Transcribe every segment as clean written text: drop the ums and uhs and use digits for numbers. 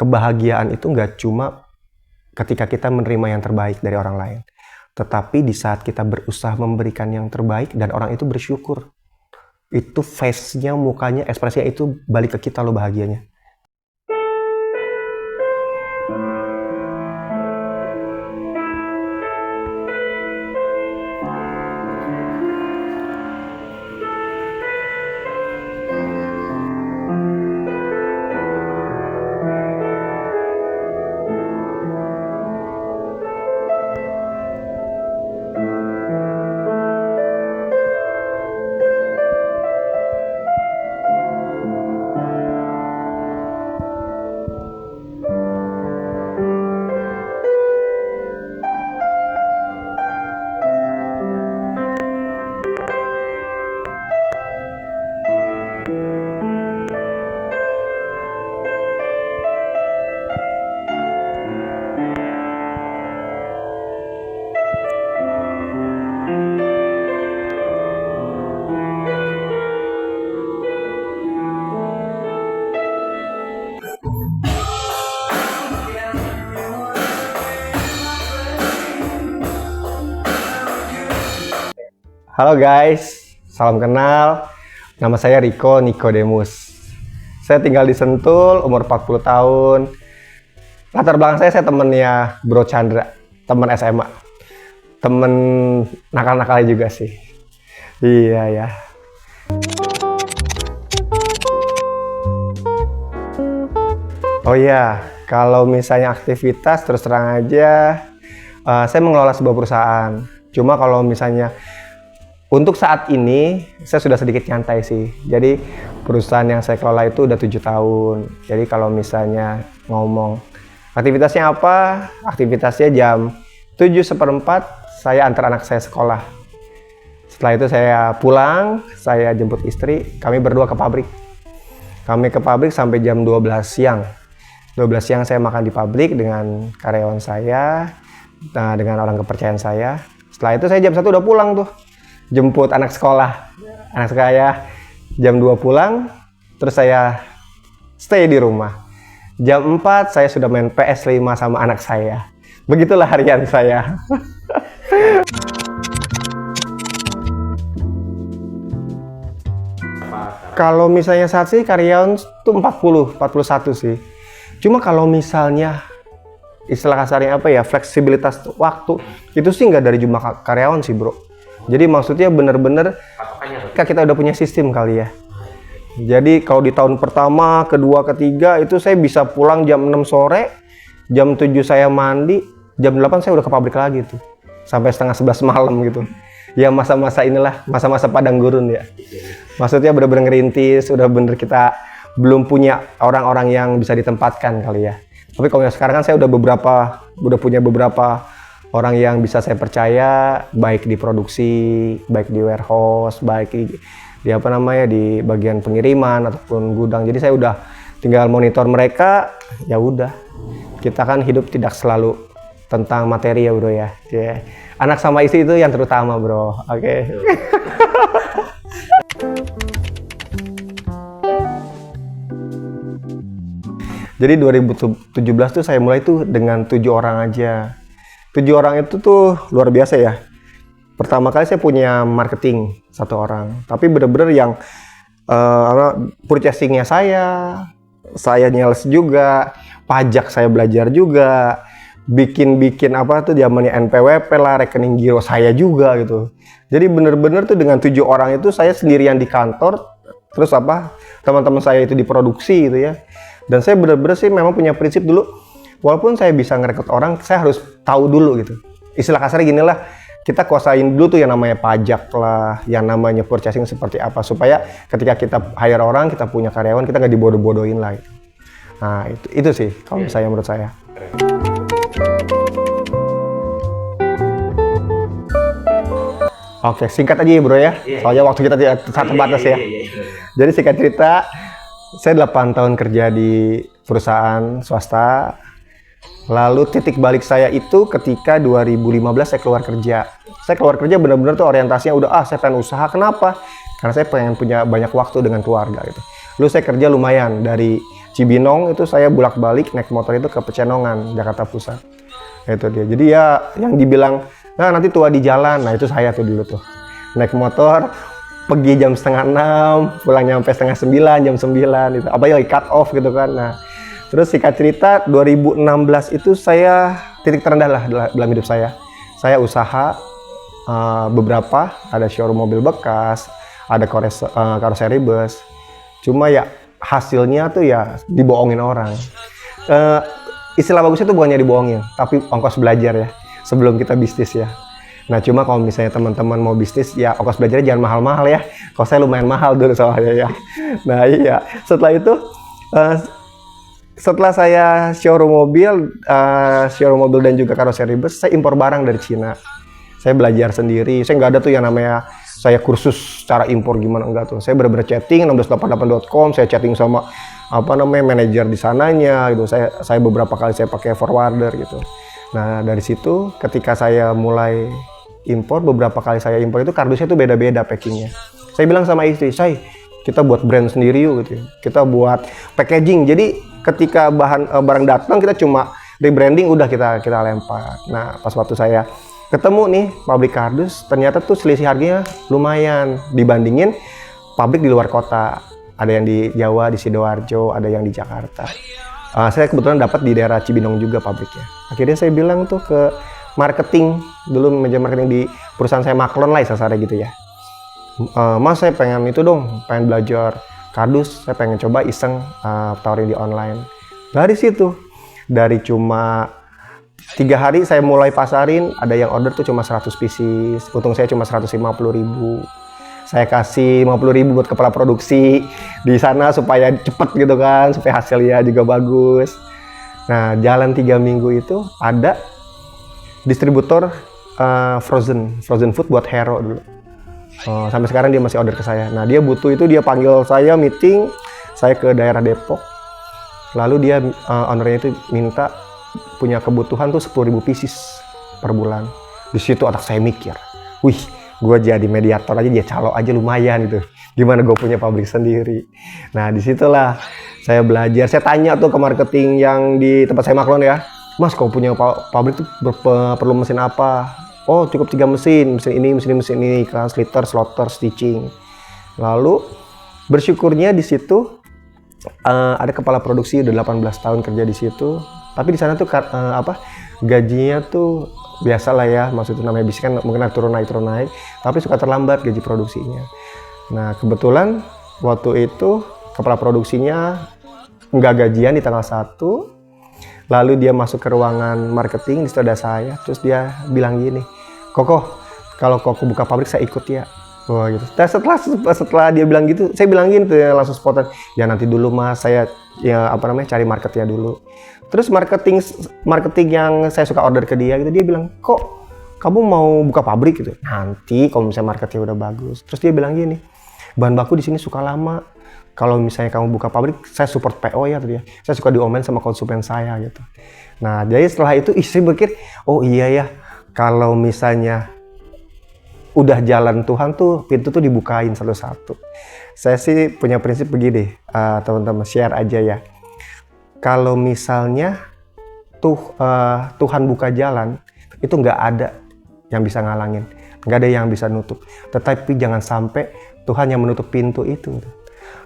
kebahagiaan itu nggak cuma ketika kita menerima yang terbaik dari orang lain, tetapi di saat kita berusaha memberikan yang terbaik dan orang itu bersyukur. Itu face-nya, mukanya, ekspresinya itu balik ke kita loh bahagianya. Halo guys, salam kenal. Nama saya Riko Nikodemus. Saya tinggal di Sentul, umur 40 tahun. Latar belakang saya temennya Bro Chandra, temen SMA. Temen nakal-nakalnya juga sih. Iya ya. Oh iya, kalau misalnya aktivitas terus terang aja, saya mengelola sebuah perusahaan. Cuma kalau misalnya untuk saat ini, saya sudah sedikit nyantai sih. Jadi, perusahaan yang saya kelola itu udah 7 tahun. Jadi, kalau misalnya ngomong, aktivitasnya apa? Aktivitasnya jam 7:15, saya antar anak saya sekolah. Setelah itu saya pulang, saya jemput istri, kami berdua ke pabrik. Kami ke pabrik sampai jam 12 siang. 12 siang saya makan di pabrik dengan karyawan saya, dengan orang kepercayaan saya. Setelah itu saya jam 1 udah pulang tuh. Jemput anak sekolah. Anak saya jam 2 pulang, terus saya stay di rumah. Jam 4 saya sudah main PS5 sama anak saya. Begitulah harian saya. Kalau misalnya saat sih karyawan itu 41 sih. Cuma kalau misalnya istilah kasarnya apa ya, fleksibilitas waktu, itu sih nggak dari jumlah karyawan sih bro. Jadi maksudnya bener-bener kita udah punya sistem kali ya. Jadi kalau di tahun pertama, kedua, ketiga itu saya bisa pulang jam 6 sore, jam 7 saya mandi, jam 8 saya udah ke pabrik lagi tuh. Sampai setengah 11 malam gitu. Ya masa-masa inilah, masa-masa padang gurun ya. Maksudnya bener-bener ngerintis, udah bener kita belum punya orang-orang yang bisa ditempatkan kali ya. Tapi kalau sekarang kan saya udah punya beberapa orang yang bisa saya percaya, baik di produksi, baik di warehouse, baik di apa namanya, di bagian pengiriman ataupun gudang. Jadi saya udah tinggal monitor mereka, ya udah. Kita kan hidup tidak selalu tentang materi ya bro ya. Anak sama istri itu yang terutama bro, oke. Jadi 2017 tuh saya mulai tuh dengan 7 orang aja. 7 orang itu tuh luar biasa ya. Pertama kali saya punya marketing 1 orang, tapi bener-bener yang purchasingnya saya nyales juga, pajak saya belajar juga, bikin apa tuh zamannya NPWP lah, rekening giro saya juga gitu. Jadi bener-bener tuh dengan 7 orang itu saya sendirian di kantor, terus teman-teman saya itu di produksi gitu ya. Dan saya bener-bener sih memang punya prinsip dulu, walaupun saya bisa ngerekrut orang, saya harus tahu dulu gitu. Istilah kasarnya gini lah, kita kuasain dulu tuh yang namanya pajak lah, yang namanya purchasing seperti apa, supaya ketika kita hire orang, kita punya karyawan, kita nggak dibodoh-bodohin lah gitu. Nah itu sih kalau misalnya menurut saya. Oke, singkat aja ya bro ya, soalnya waktu kita tidak terbatas ya. Jadi singkat cerita, saya 8 tahun kerja di perusahaan swasta. Lalu titik balik saya itu ketika 2015 saya keluar kerja. Saya keluar kerja benar-benar tuh orientasinya udah saya pengen usaha. Kenapa? Karena saya pengen punya banyak waktu dengan keluarga gitu. Lalu saya kerja lumayan dari Cibinong itu saya bolak-balik naik motor itu ke Pecenongan, Jakarta Pusat. Itu dia. Jadi ya yang dibilang, nah nanti tua di jalan, nah itu saya tuh dulu tuh. Naik motor, pergi jam 8:30, pulang nyampe 8:30, jam 9 itu. Apa ya cut off gitu kan. Nah, terus singkat cerita 2016 itu saya titik terendah lah dalam hidup saya. Saya usaha beberapa, ada showroom mobil bekas, ada karoseri bus. Cuma ya hasilnya tuh ya dibohongin orang. Istilah bagusnya tuh bukannya dibohongin, tapi ongkos belajar ya sebelum kita bisnis ya. Nah cuma kalau misalnya teman-teman mau bisnis ya ongkos belajarnya jangan mahal-mahal ya. Kalau saya lumayan mahal dulu soalnya ya. Nah iya, setelah itu setelah saya showroom mobil dan juga karoseri bus, saya impor barang dari Cina. Saya belajar sendiri. Saya nggak ada tuh yang namanya saya kursus cara impor gimana, enggak tuh. Saya bener-bener chatting 1688.com, saya chatting sama manajer di sananya gitu. Saya beberapa kali saya pakai forwarder gitu. Nah, dari situ ketika saya mulai impor, beberapa kali saya impor itu kardusnya tuh beda-beda packingnya. Saya bilang sama istri, "Say, kita buat brand sendiri yuk," gitu. Kita buat packaging. Jadi ketika barang datang kita cuma rebranding udah kita lempar. Nah, pas waktu saya ketemu nih pabrik kardus, ternyata tuh selisih harganya lumayan dibandingin pabrik di luar kota. Ada yang di Jawa, di Sidoarjo, ada yang di Jakarta. Saya kebetulan dapat di daerah Cibinong juga pabriknya. Akhirnya saya bilang tuh ke marketing, dulu manajer marketing di perusahaan saya Maklon lah istilahnya gitu ya. Mas saya pengen itu dong, pengen belajar kardus, saya pengen coba iseng tawarin di online. Dari situ, dari cuma 3 hari saya mulai pasarin, ada yang order tuh cuma 100 pieces, untung saya cuma 150.000. Saya kasih 50.000 buat kepala produksi di sana supaya cepet gitu kan, supaya hasilnya juga bagus. Nah, jalan 3 minggu itu ada distributor frozen food buat Hero dulu. Sampai sekarang dia masih order ke saya. Nah, dia butuh itu, dia panggil saya meeting, saya ke daerah Depok. Lalu dia ownernya itu minta punya kebutuhan tuh 10.000 pieces per bulan. Di situ otak saya mikir, wih, gue jadi mediator aja, dia calo aja lumayan gitu. Gimana gue punya pabrik sendiri. Nah, disitulah saya belajar. Saya tanya tuh ke marketing yang di tempat saya Maklon ya, Mas, kau punya pabrik tuh perlu mesin apa? Oh, cukup 3 mesin ini, translator, slotter, stitching. Lalu bersyukurnya di situ ada kepala produksi udah 18 tahun kerja di situ. Tapi di sana tuh gajinya tuh biasa lah ya, maksudnya namanya bisnis kan mungkin turun naik, tapi suka terlambat gaji produksinya. Nah kebetulan waktu itu kepala produksinya nggak gajian di tanggal 1, lalu dia masuk ke ruangan marketing, di situ ada saya, terus dia bilang gini, Koko, kalau Koko buka pabrik saya ikut ya. Wah gitu. Dan setelah dia bilang gitu, saya bilang gitu ya langsung spontan, ya nanti dulu Mas, saya ya cari marketnya dulu. Terus marketing yang saya suka order ke dia gitu, dia bilang, kok kamu mau buka pabrik gitu? Nanti kalau misalnya marketnya udah bagus. Terus dia bilang gini, bahan baku di sini suka lama. Kalau misalnya kamu buka pabrik, saya support PO ya tuh dia. Saya suka diomelin sama konsumen saya gitu. Nah jadi setelah itu istri berpikir, oh iya ya, kalau misalnya udah jalan Tuhan tuh pintu tuh dibukain satu-satu. Saya sih punya prinsip begini, teman-teman share aja ya. Kalau misalnya Tuhan buka jalan, itu nggak ada yang bisa ngalangin, nggak ada yang bisa nutup. Tetapi jangan sampai Tuhan yang menutup pintu itu.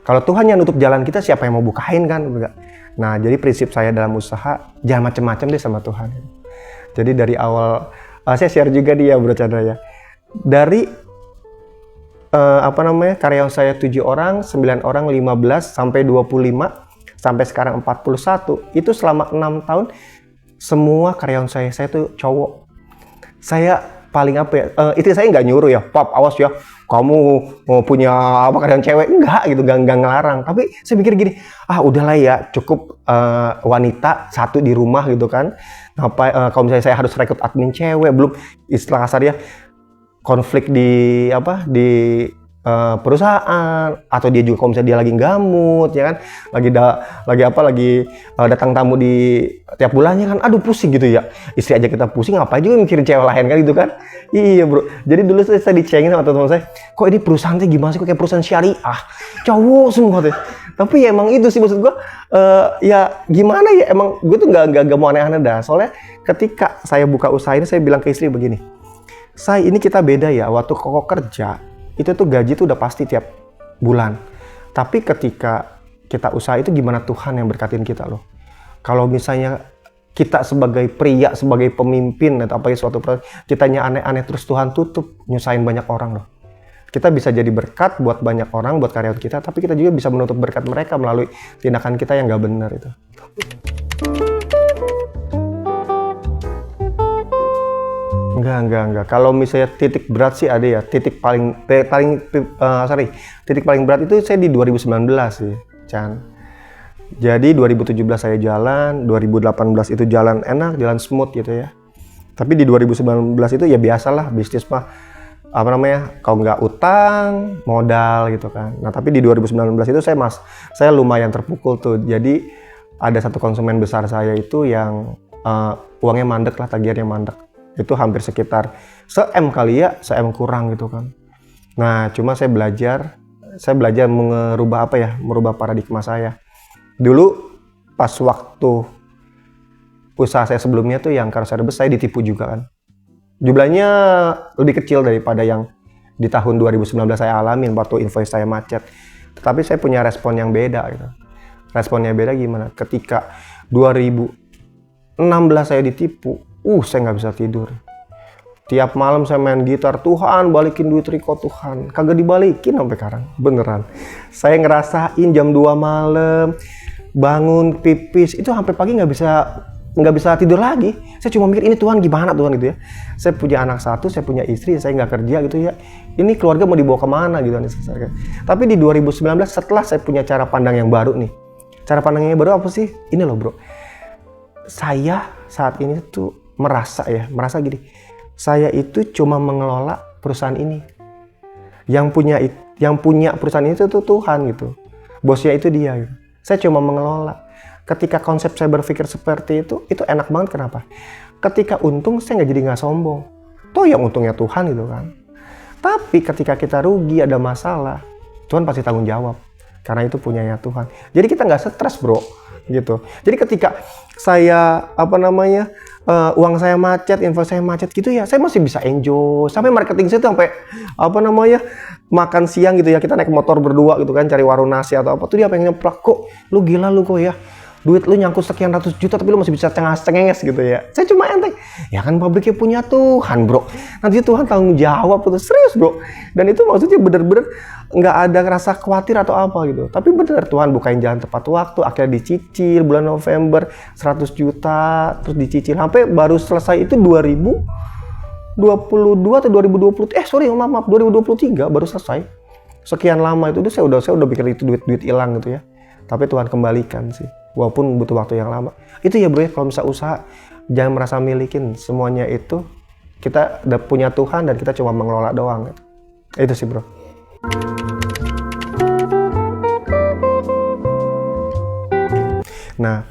Kalau Tuhan yang nutup jalan kita, siapa yang mau bukain kan? Enggak. Nah, jadi prinsip saya dalam usaha, jangan macam-macam deh sama Tuhan. Jadi dari awal, saya share juga dia Bro Chandra ya. Dari karyawan saya 7 orang, 9 orang, 15 sampai 25. Sampai sekarang 41, itu selama 6 tahun semua karyawan saya tuh cowok. Saya paling istri saya nggak nyuruh ya, Pap awas ya, kamu mau punya karyawan cewek, enggak gitu, nggak ngelarang. Tapi saya pikir gini, udahlah ya, cukup wanita satu di rumah gitu kan. Kalau misalnya saya harus rekrut admin cewek, belum istilah kasar ya, konflik di perusahaan, atau dia juga kalau misalnya dia lagi gamut ya kan, lagi datang tamu di tiap bulannya kan, aduh pusing gitu ya, istri aja kita pusing, ngapain juga mikirin cewek lain kan gitu kan. Iya bro, jadi dulu saya dicengin sama teman-teman saya, kok ini perusahaan gimana sih, kok kayak perusahaan syariah, cowok semua tuh. Tapi ya emang itu sih maksud gue, ya gimana ya, emang gue tuh nggak mau aneh-aneh dah. Soalnya ketika saya buka usaha ini, saya bilang ke istri begini, ini kita beda ya, waktu koko kerja, itu tuh gaji tuh udah pasti tiap bulan. Tapi ketika kita usaha itu gimana Tuhan yang berkatin kita loh. Kalau misalnya kita sebagai pria, sebagai pemimpin atau apa suatu proyek, kitanya aneh-aneh terus Tuhan tutup, nyusahin banyak orang loh. Kita bisa jadi berkat buat banyak orang, buat karyawan kita, tapi kita juga bisa menutup berkat mereka melalui tindakan kita yang nggak benar itu. Enggak. Kalau misalnya titik berat sih ada ya. Titik paling berat itu saya di 2019 sih, Chan. Jadi 2017 saya jalan, 2018 itu jalan enak, jalan smooth gitu ya. Tapi di 2019 itu ya biasalah bisnis mah kalau nggak utang, modal gitu kan. Nah tapi di 2019 itu saya lumayan terpukul tuh. Jadi ada satu konsumen besar saya itu yang uangnya mandek lah, tagihannya mandek. Itu hampir sekitar se-M kali ya, se-M kurang gitu kan. Nah cuma saya belajar merubah paradigma saya. Dulu pas waktu usaha saya sebelumnya tuh yang Car Service saya ditipu juga kan. Jumlahnya lebih kecil daripada yang di tahun 2019 saya alamin waktu invoice saya macet. Tapi saya punya respon yang beda gitu. Responnya beda gimana? Ketika 2016 saya ditipu, saya nggak bisa tidur. Tiap malam saya main gitar, Tuhan balikin duit Riko Tuhan. Kagak dibalikin sampai sekarang, beneran. Saya ngerasain jam 2 malam, bangun pipis, itu sampai pagi nggak bisa tidur lagi. Saya cuma mikir, ini Tuhan gimana Tuhan gitu ya. Saya punya anak satu, saya punya istri, saya nggak kerja gitu ya. Ini keluarga mau dibawa kemana gitu. Tapi di 2019 setelah saya punya cara pandang yang baru nih. Cara pandangnya baru apa sih? Ini loh bro. Saya saat ini tuh merasa gini. Saya itu cuma mengelola perusahaan ini. Yang punya perusahaan itu tuh Tuhan gitu. Bosnya itu dia gitu. Saya cuma mengelola. Ketika konsep saya berpikir seperti itu enak banget. Kenapa? Ketika untung saya nggak sombong. Toh yang untungnya Tuhan gitu kan. Tapi ketika kita rugi, ada masalah, Tuhan pasti tanggung jawab. Karena itu punyanya Tuhan. Jadi kita nggak stres bro. Gitu. Jadi ketika saya uang saya macet, info saya macet gitu ya, saya masih bisa enjoy. Sampai marketing saya tuh sampai makan siang gitu ya, kita naik motor berdua gitu kan, cari warung nasi atau apa tuh dia pengen nyeplak, kok lu gila lu kok ya. Duit lu nyangkut sekian ratus juta tapi lu masih bisa cengenges gitu ya. Saya cuma enteng. Ya kan pabriknya punya Tuhan, bro. Nanti Tuhan tanggung jawab tuh, serius, bro. Dan itu maksudnya bener-bener nggak ada rasa khawatir atau apa gitu. Tapi bener Tuhan bukain jalan tepat waktu, akhirnya dicicil bulan November 100 juta, terus dicicil sampai baru selesai itu 2022 atau 2020. 2023 baru selesai. Sekian lama itu saya udah pikir itu duit hilang gitu ya. Tapi Tuhan kembalikan sih. Walaupun butuh waktu yang lama. Itu ya bro ya, kalau misalnya usaha jangan merasa milikin. Semuanya itu kita udah punya Tuhan dan kita cuma mengelola doang gitu. Itu sih bro. Nah,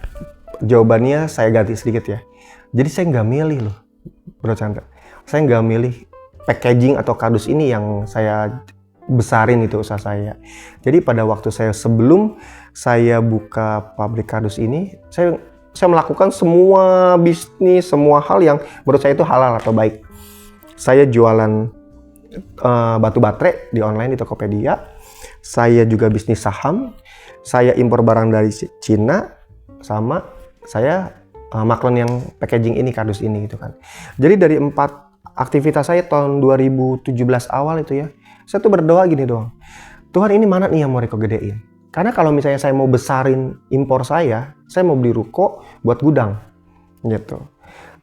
jawabannya saya ganti sedikit ya. Jadi saya nggak milih loh, Bro Chandra. Saya nggak milih packaging atau kardus ini yang saya besarin itu usaha saya. Jadi pada waktu sebelum saya buka pabrik kardus ini, saya melakukan semua bisnis, semua hal yang menurut saya itu halal atau baik. Saya jualan batu baterai di online di Tokopedia. Saya juga bisnis saham. Saya impor barang dari Cina. Sama saya maklun yang packaging ini, kardus ini gitu kan. Jadi dari 4 aktivitas saya tahun 2017 awal itu ya, saya tuh berdoa gini doang. Tuhan ini mana nih yang mau Riko gedein? Karena kalau misalnya saya mau besarin impor saya mau beli ruko buat gudang gitu.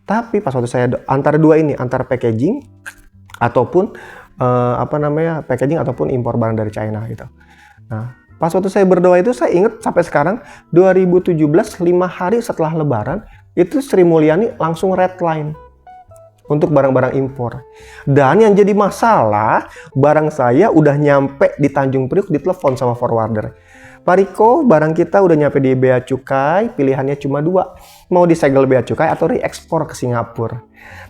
Tapi pas waktu saya antara dua ini, antara packaging ataupun packaging ataupun impor barang dari China gitu. Nah, pas waktu saya berdoa itu saya ingat sampai sekarang 2017 5 hari setelah lebaran itu Sri Mulyani langsung redline untuk barang-barang impor. Dan yang jadi masalah, barang saya udah nyampe di Tanjung Priok, ditelepon sama forwarder. Pak Riko, barang kita udah nyampe di Bea Cukai, pilihannya cuma 2. Mau disegel Bea Cukai atau reekspor ke Singapura.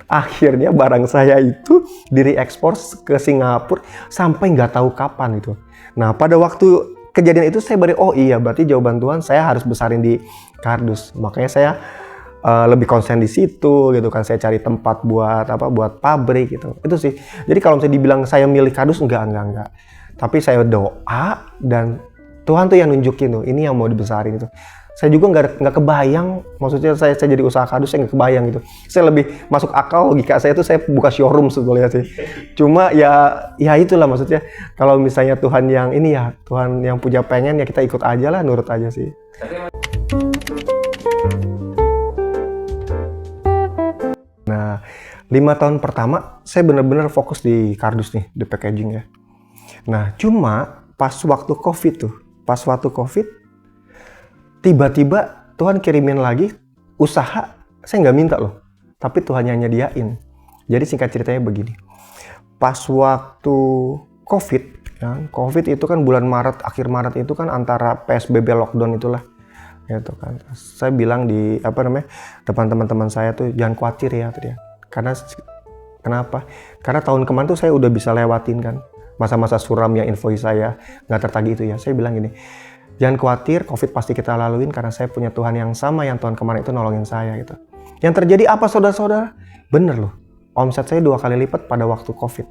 Akhirnya barang saya itu direekspor ke Singapura sampai nggak tahu kapan itu. Nah, pada waktu kejadian itu saya baru, oh iya berarti jawaban Tuhan saya harus besarin di kardus. Makanya saya lebih konsen di situ gitu kan. Saya cari tempat buat pabrik gitu. Itu sih. Jadi kalau misalnya dibilang saya milih kardus, enggak. Tapi saya doa dan Tuhan tuh yang nunjukin tuh, ini yang mau dibesarin itu. Saya juga nggak kebayang, maksudnya saya jadi usaha kardus, saya nggak kebayang gitu. Saya lebih masuk akal, logika saya tuh saya buka showroom sebetulnya sih. Cuma ya itulah maksudnya, kalau misalnya Tuhan yang ini ya, Tuhan yang punya pengen ya kita ikut aja lah, nurut aja sih. Nah, 5 tahun pertama saya benar-benar fokus di kardus nih, di packaging ya. Nah, cuma pas waktu COVID, tiba-tiba Tuhan kirimin lagi usaha, saya nggak minta loh, tapi Tuhan yang nyediain. Jadi singkat ceritanya begini, pas waktu COVID itu kan bulan Maret, akhir Maret itu kan antara PSBB lockdown itulah, gitu kan. Saya bilang di depan teman-teman saya tuh jangan khawatir ya, karena kenapa? Karena tahun kemarin tuh saya udah bisa lewatin kan masa-masa suram yang invoice saya nggak tertagih itu ya. Saya bilang gini, jangan khawatir, COVID pasti kita laluin karena saya punya Tuhan yang sama yang tahun kemarin itu nolongin saya gitu. Yang terjadi apa saudara-saudara? Bener loh, omset saya 2 kali lipat pada waktu COVID.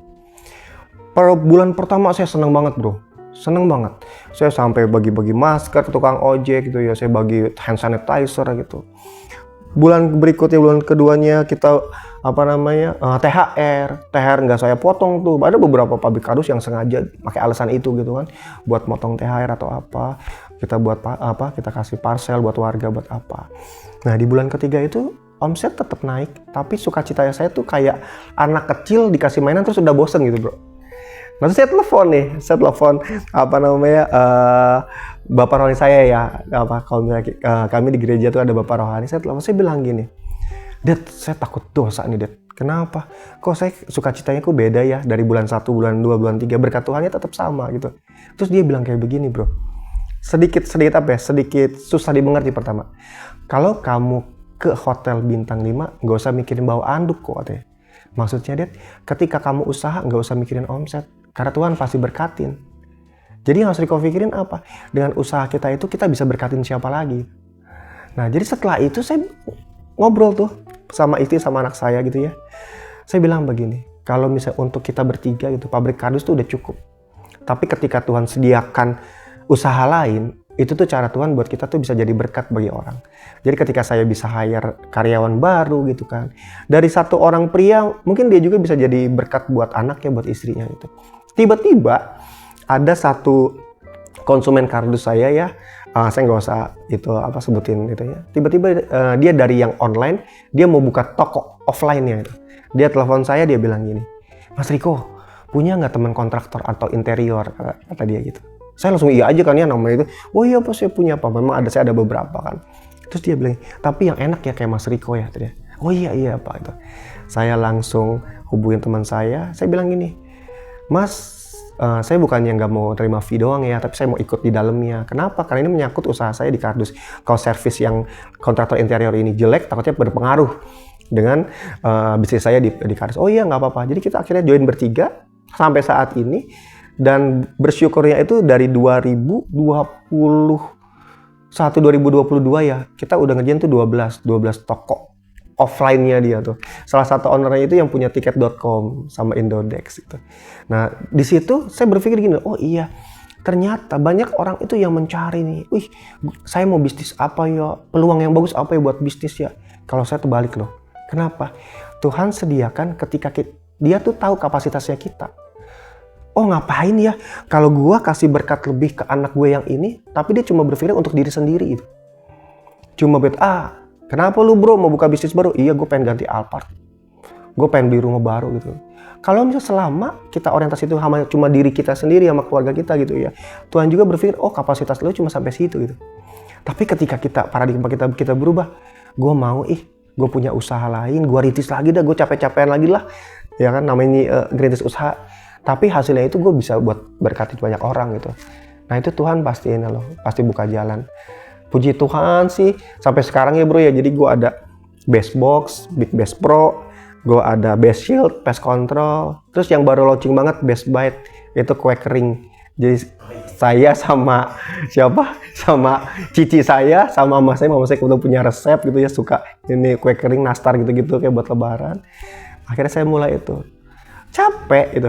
Per bulan pertama saya seneng banget bro, seneng banget. Saya sampai bagi-bagi masker ke tukang ojek gitu ya, saya bagi hand sanitizer gitu. Bulan berikutnya, bulan keduanya kita THR nggak saya potong tuh. Ada beberapa pabrik kardus yang sengaja pakai alasan itu gitu kan, buat motong THR atau apa, kita buat kita kasih parcel buat warga buat apa. Nah di bulan ketiga itu omset tetap naik, tapi sukacita saya tuh kayak anak kecil dikasih mainan terus udah bosen gitu bro. Lalu saya telepon Bapak rohani saya ya, kalau kami di gereja tuh ada Bapak rohani, saya bilang gini, Dad, saya takut dosa nih Dad. Kenapa? Kok saya sukacitanya kok beda ya dari bulan 1, bulan 2, bulan 3, berkat Tuhannya tetap sama gitu. Terus dia bilang kayak begini bro, sedikit susah dimengerti pertama. Kalau kamu ke hotel bintang 5, nggak usah mikirin bawa anduk kok katanya. Maksudnya Dad, ketika kamu usaha nggak usah mikirin omset, karena Tuhan pasti berkatin. Jadi yang harus dikopikirin apa? Dengan usaha kita itu kita bisa berkatin siapa lagi. Nah jadi setelah itu saya ngobrol tuh sama istri sama anak saya gitu ya. Saya bilang begini, kalau misalnya untuk kita bertiga gitu, pabrik kardus tuh udah cukup. Tapi ketika Tuhan sediakan usaha lain, itu tuh cara Tuhan buat kita tuh bisa jadi berkat bagi orang. Jadi ketika saya bisa hire karyawan baru gitu kan, dari satu orang pria mungkin dia juga bisa jadi berkat buat anaknya, buat istrinya gitu. Tiba-tiba ada satu konsumen kardus saya ya, saya nggak usah sebutin itu ya. Tiba-tiba dia dari yang online, dia mau buka toko offline-nya itu. Dia telepon saya, dia bilang gini, Mas Riko, punya nggak teman kontraktor atau interior, kata dia gitu. Saya langsung iya aja kan ya namanya itu. Oh iya Pak, saya punya Pak. Memang saya ada beberapa kan. Terus dia bilang, tapi yang enak ya kayak Mas Riko ya. Dia, oh iya Pak itu. Saya langsung hubungin teman saya bilang gini, Mas, saya bukannya nggak mau terima fee doang ya, tapi saya mau ikut di dalamnya. Kenapa? Karena ini menyangkut usaha saya di kardus. Kalau servis yang kontraktor interior ini jelek, takutnya berpengaruh dengan bisnis saya di kardus. Oh iya nggak apa-apa. Jadi kita akhirnya join bertiga sampai saat ini. Dan bersyukurnya itu dari 2021 2022 ya, kita udah ngerjain tuh 12 toko offline-nya dia tuh. Salah satu ownernya itu yang punya tiket.com sama Indodex gitu. Nah, di situ saya berpikir gini, oh iya, ternyata banyak orang itu yang mencari nih, wih, saya mau bisnis apa ya, peluang yang bagus apa ya buat bisnis ya. Kalau saya terbalik loh. Kenapa? Tuhan sediakan ketika dia tuh tahu kapasitasnya kita. Oh ngapain ya kalau gue kasih berkat lebih ke anak gue yang ini, tapi dia cuma berpikir untuk diri sendiri gitu. Cuma kenapa lu bro mau buka bisnis baru? Iya gue pengen ganti Alphard, gue pengen beli rumah baru gitu. Kalau misalnya selama kita orientasi itu cuma diri kita sendiri sama keluarga kita gitu ya, Tuhan juga berpikir oh kapasitas lu cuma sampai situ gitu. Tapi ketika paradigma kita berubah, gue mau gue punya usaha lain, gue rintis lagi dah, gue capek-capekan lagi lah, ya kan namanya rintis usaha. Tapi hasilnya itu gue bisa buat berkati banyak orang gitu. Nah itu Tuhan pasti pasti buka jalan. Puji Tuhan sih sampai sekarang ya bro ya. Jadi gue ada Base Box, Big Base Pro, gue ada Base Shield, Pest Control. Terus yang baru launching banget Base Bite, itu kue kering. Jadi saya sama siapa? Sama cici saya, sama mama saya kebetulan punya resep gitu ya, suka ini kue kering nastar gitu-gitu kayak buat lebaran. Akhirnya saya mulai itu. Capek gitu.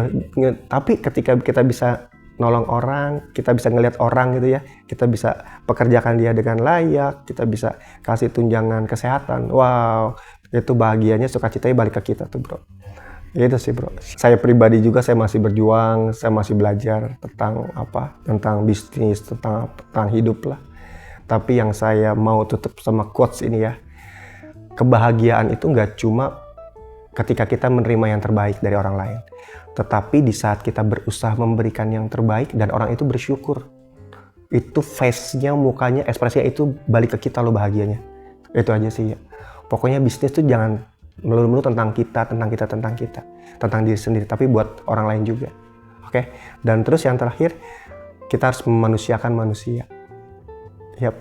Tapi ketika kita bisa nolong orang, kita bisa ngelihat orang gitu ya, kita bisa pekerjakan dia dengan layak, kita bisa kasih tunjangan kesehatan. Wow, itu bahagianya, sukacitanya balik ke kita tuh bro. Itu sih bro. Saya pribadi juga saya masih berjuang, saya masih belajar tentang bisnis, tentang hidup lah. Tapi yang saya mau tutup sama quotes ini ya, kebahagiaan itu nggak cuma ketika kita menerima yang terbaik dari orang lain, tetapi di saat kita berusaha memberikan yang terbaik dan orang itu bersyukur. Itu face-nya, mukanya, ekspresinya itu balik ke kita loh bahagianya. Itu aja sih ya. Pokoknya bisnis tuh jangan melulu-melulu tentang kita, tentang diri sendiri, tapi buat orang lain juga. Oke? Dan terus yang terakhir, kita harus memanusiakan manusia. Yap.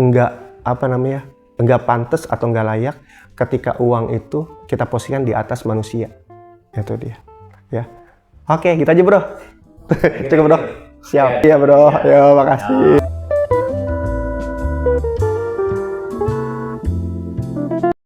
Enggak pantas atau enggak layak ketika uang itu kita posisikan di atas manusia. Itu dia. Ya. Oke, gitu aja bro. Cukup bro. Siap. Iya bro. Yo, makasih.